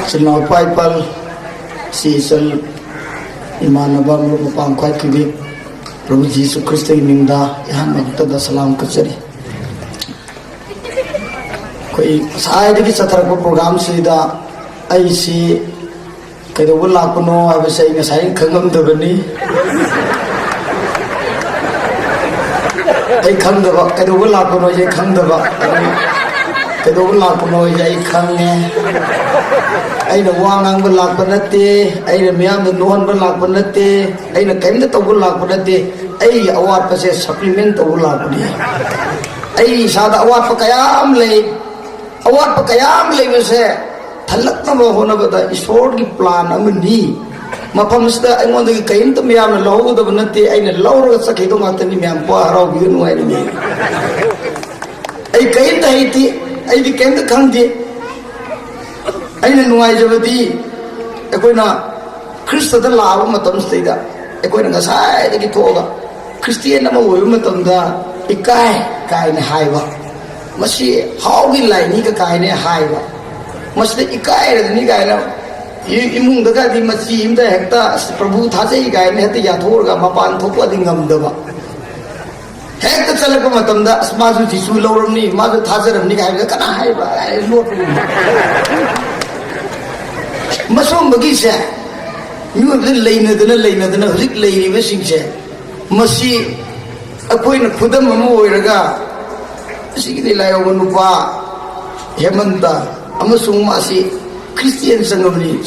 Sinau paipal si sel imanaba mupang kwai kibi Prabhu Yesu Kristo mingda ihan magtada salam kachari koi sai de ki satharak program sida ai si kaido lakuno abisai ngasai khangam dabani ai khangdaba kaido lakuno je khangdaba kaido lakuno je ai khangne ai na wangang lakpa nate ai na miyam da nuhan ba lakpa nate ai na kaim da tawu lakpa nate ai awat pa se supplement tawu lakpa ni ai sada awat pa kayam le se thalak na ba hona ba da ishwar gi plan amani mafam sida ai ngon da kaim ta miyam na lahu da nate ai na lawra sakhi do ngata ni miyam pa harau bi nu ai ni ai kaim da hiti ai di kaim da khangdi aina nuai jabadi ekoina Krista da lawa matam sida ekoina ngasai da ki thoga Christian ama wo matam da ikai kai na haiwa masi haugi lai ni ka kai ne haiwa masi ikai da ni kai na imung da ga di masi imda hekta prabhu thajai gai ne heta ya thor ga mapan thopa di ngam da ba hekta chalak matam da asmazu jisu lawram ni ma thajaram ni kai kana haiwa lot masong bagi se ñu leina hujik leini ba singse masi akoina khudam ama oiraga sigidi layo nupa hemanta amasung masi Christian sangamni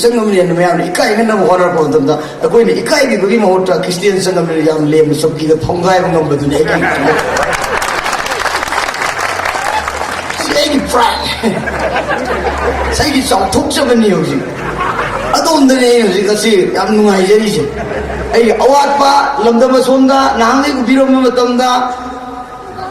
na mayam ikai ngana horar ko tamda akoina ikai gi bagi mahota Christian sangamni yam lem sabki da phongai ngam badu ne kai sei pride sai gi song thuk chabani hoji adondane kasi yam nungai jari se ai awat pa lamdama sonda nangai ubiro matamda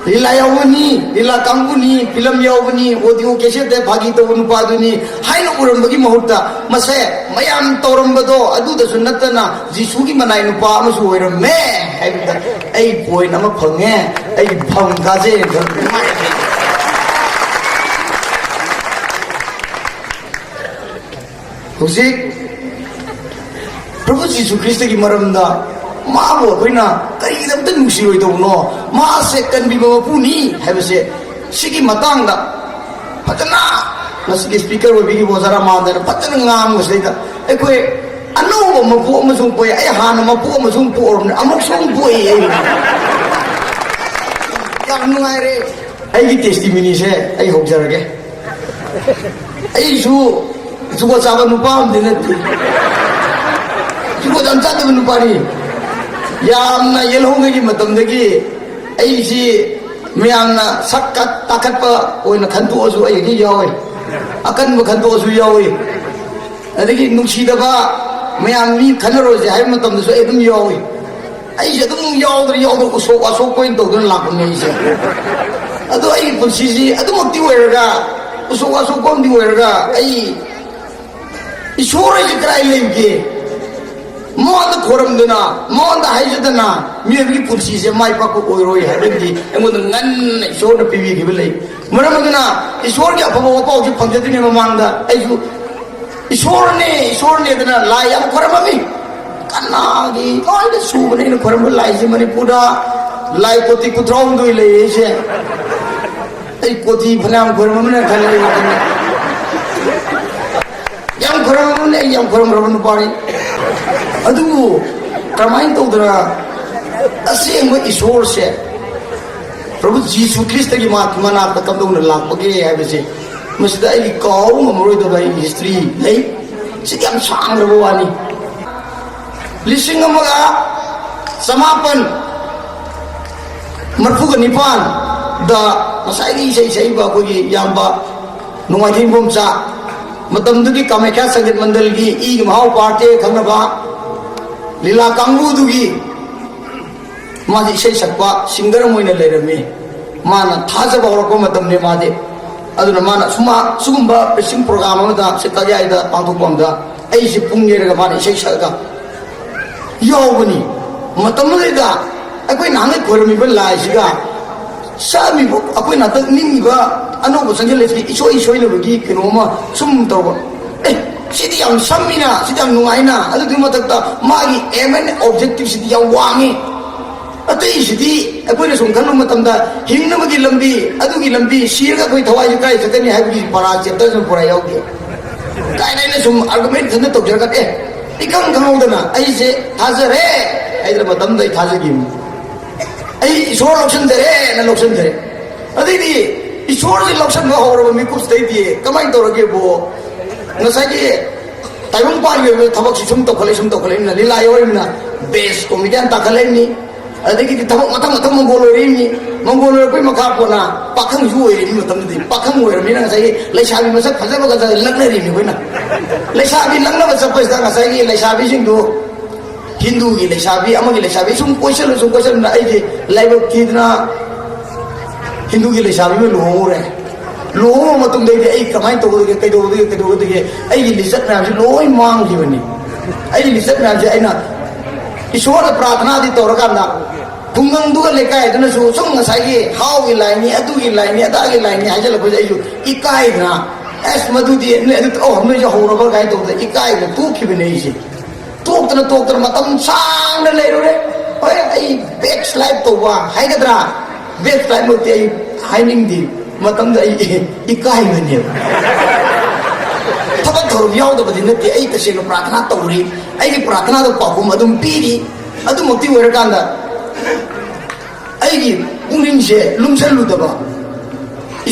lila yawani lila kanguni film yawani audio cassette de bhagi to nupa duni haino urambagi mahutta mase mayam torambado adu da sunnatana jisu gi manai nupa amasu oiramme ai point ama phange ai phang gaje Husik Prabhu Yesu Kristo ki maramda maabu akoina karidamta nungsiroi tawno maa se kanbiba mapuni haibase sigi matangda patana nasigi speaker wabigi bozara maandana patana ngam ngasleita ekoi anouba mapu amasung poi ai hana mapu amasung porne amuk sung poi yam nungai re aigi testimony se ai hokjarage ai su suko sahabat nupa amdina suko jansa tu nupa ni yamna yelhong lagi matam lagi ai si miyamna sakat takat pa oina khantu osu ai ni yawi akan ba khantu osu yawi adagi nungsi da ba miyam ni khanaro je hai matam so edum yawi ai je dum yawdri usok point to don lak ni se ado ai punsi ji ado mokti weraga usok kom di weraga ai Ishora ji krai lenge monda khoramduna monda haijadana miyabi pursi se mai pa ko oiroi habedi engon ngan ishora piwi gi belai maramaduna ishor gi apabo pau ji phangdini mamangda aisu ishor ne dana lai am khoramami kanna gi oida subne ne khoram lai ji mani pura lai koti kutrong doi le se ai koti phanam khoramamna khalai yang kurang rawan pari, aduh, kamain tahu dera, asyik mau isor se, Prabhu Yesu Kristo ki mana katam tu nalak pagi habis se, mesti ini kau memulai tu dari history, leh, setiap sang rawani, lising amaga, samapan, merfukan nipan, dah masa ini saya bawa pergi yang ba, nungai timbum sa. Matamdugi Kamakya Sangit Mandalgi ig mahau parte khanaba lila kangbu dugi maji isai sakpa singer moina lerami mana thajaba horko matamne made aduna mana sugumba pressing program amada setaja ida pangthokpamda ai si pungneraga mana isai sakga yawbani matamleda akoi nangai khorami ba lai siga sami bu akoi natak ningi ba ano bo sanjel le isoi le bagi kinoma sum tawa sidi yang samina sidi yang nungaina adu di matakta magi aim and objective sidi yang wangi atai sidi aku ni sungkan lu matamda hingna magi lambi adu gi lambi sirga koi thawai kai sakani habi para chapter sum pura yauge kai nai sum argument thana to jarga ikang kangudana ai se thajare ai da matamda thajagi ai isor lokshan dere na lokshan dere adi di isor ji lokshan ba horo mi kup stai di kamai torage bo ngasagi tayong pari thabak si sum to khale na lila yoy na base comedian ta khale ni adagi di thabak matang mongolo ri ni mongolo koi makha ko na pakhang ju oi ni matam di pakhang oi mi na ngasagi laisabi masak khaja ba ga lagna ri ni koi na laisabi langna ba sapais da ngasagi laisabi sing do hindu gi laisabi amagi laisabi sum question na ai di live kidna hindu gi laisabi me lohore lohong matung dei ai kamai to ge kai do ge ai gi lisat na ji loi mang ji bani ai lisat na ji aina iswar prarthana di torakanda pungang duga lekai dana su sung ngasai gi how gi lai ni adu gi lai ni ada gi lai ni ajal ko ai ju ikai na es madu di ne oh me jo horo ba kai to ikai ko tu ki bani ji tok tana matam sang na le re oi ai backslide to wa hai gadra backslide mo ti ai haining di matam da ikai bani thabak thorum yaw da badin nati ai tase no prarthana tawri ai gi prarthana da pakum adum piri adum mukti wera kanda ai gi ungring je lumsal lu da ba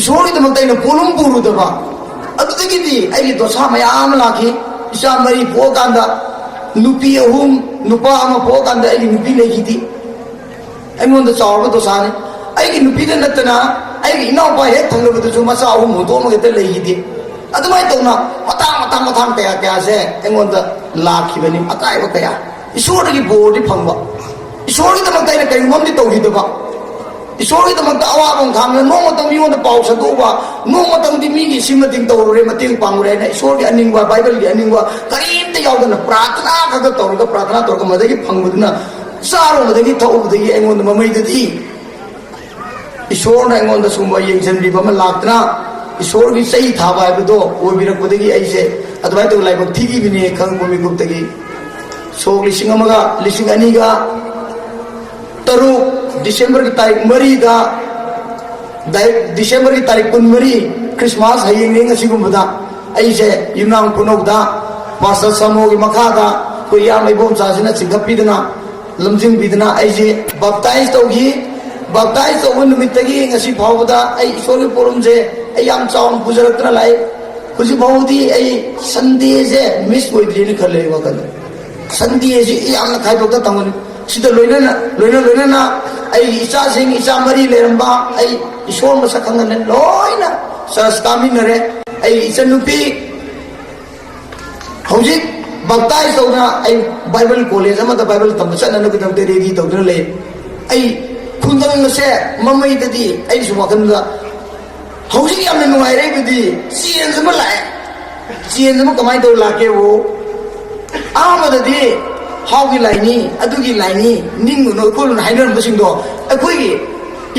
isori da maktai na polum puru da ba adu da gi di ai gi dosa mayam laki isa mari po kanda nupi ahum nupa ama po kanda ai gi nupi le gi di ai mon da chaw ba dosa ne ai gi nupi da natna ai gi no pa he thang lu da chu ma sa ahum mo to ma ge te le gi di adumai to na matang kaya se engon da lakhi bani akai ba kaya isor gi bodi phangba isor gi tamak tai kai mom di to gi da ba isor gi tamak da awa bang kham na no matang mi on da pau sa do ba no matang di mi gi sim ding to re mating pang re na isor gi aning wa bible gi aning wa karim te yaw da na prarthana ka to ga ma da gi phang bu na saro ma da gi to bu da gi engon da mamai da di isor na engon da sumba yeng jan bi ba ma lakna isor gi sei tha ba bu do o bi rak bu da gi ai se adwai to lai bak thi gi bi ne khang bu mi gup ta gi so lising amaga lising ani ga taru Desember ki tarik mari da Desember ki tarik kun mari Christmas hayeng ne ngasi gum da ai se yunang punog da pasal samo gi makha da ko ya mai bom sa sina singap pi dana lamjing bi dana ai je baptize to gi baptize to un numit gi ngasi phau da ai isor gi porum je ai yam chawng pujarak na lai kuji phau di ai Sunday je miss hoi di ni khale wa kan Sunday je yam na khai dok da tang sida loina na ai isa sing isa mari leramba ai isor ma sakang na loina sa stamin re ai isa nupi hauji baptize to na ai Bible college ama da Bible tam sa na no kitam te ready to le ai khundang na se mamai da di ai su wa kan da hauji yam na ngai re bi di sien sama lai sien sama kamai to la ke wo ama da di how gi lai ni adu gi lai ni ning no ko na hainan basing do akoi gi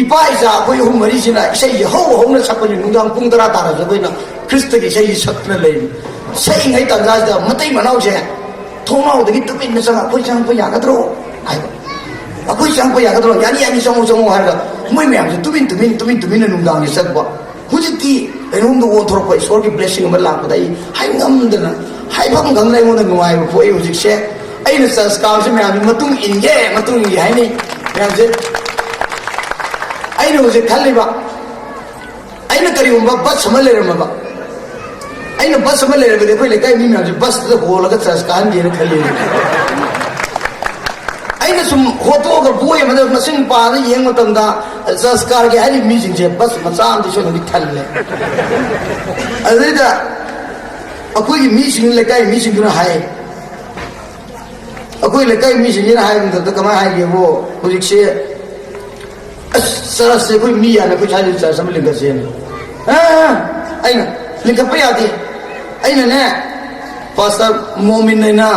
ipa isa koi hum mari sina sei ho na sakon ni nungdang pung tara tara jo koi na Christ gi sei sakna lai sei ngai ta ga da matai manau je thonau de gi tupin na sang koi sang pa ya ga tro ai akoi sang pa ya ga tro yani song har ga moi me am je tupin na nungdang ni sak ba hujiti enum do on thor ko isor gi blessing ma la ko dai hai ngam da na hai pham gang lai mo na ngai ko ai hujik se ai na sanskar se me am matung in ge hai ni me je ai no je khali ba ai na kari um ba bas samal le ma ba ai na bas samal le de ko le kai mi me je bas da ho la ga sanskar ni ne khali ai na sum hoto ga boy ma da masin pa da yeng ma tam da sanskar ge ai mi jing je bas ma sam di so ni khal le ai da akoi gi mi sing le kai mi sing na hai akoi le kai mi sing na hai da kama hai ge wo hujik se sara se koi mi ya na ko chai sa sam le ga se ai na le ka pa ya di ai na ne pastor momin na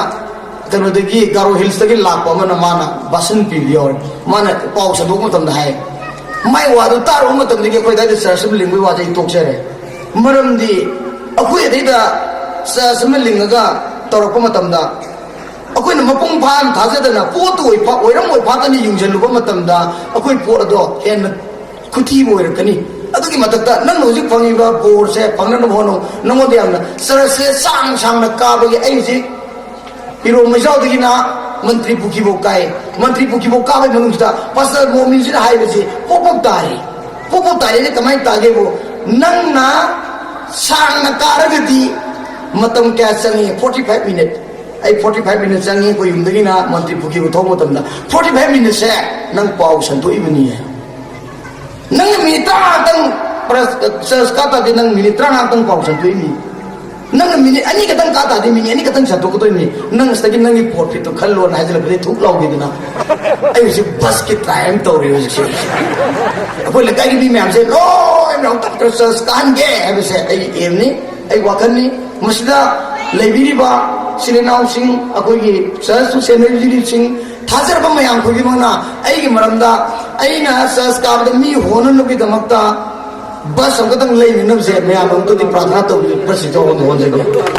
kano de gi Garo Hills de la pa mana mana basin pi yor mana pau sa dok matam da hai mai wa do tar um matam de gi koi da sa sam lingui wa jai tok chere maram di akoi de da sama lingaga torok matamda akoina mapung phan thajadana potu oiram oi phatani yungjanluba matamda akoi pot ado hen khuti oirakani adugi matakta nang hojik phangiba bor se phangna bono nangode amna sarase sang na kabagi aisi iro majau digina mantri pukibo kai bai manungsta pasal momin sina haibasi popop tari ne kamai tage bo nang na sang na karagati matam kya changi 45 minutes ai 45 minutes changi ko yumdagina mantri pukibo thomo tamda 45 minutes se nang pau santu ibni nang minita tang kata di nang minitra tang pau santu ini nang minit ani katang kata di minit ani katang santu ko to ini nang stagin nang report itu khallo na hajla bele thuk law gidina ai si basket time to re si apoi le kai bi ma'am se lo em long tak to scan ge ai se ai em ni ai wakan ni masda leibiri ba silenau sing akoi gi sasu senergy sing थाजर bomb yang ko gi mona ai gi maramda ai na sas ka da mi hono no gi damakta bas am ka tang lei ni nam se me am to di प्रार्थना तो प्रसिद्ध हो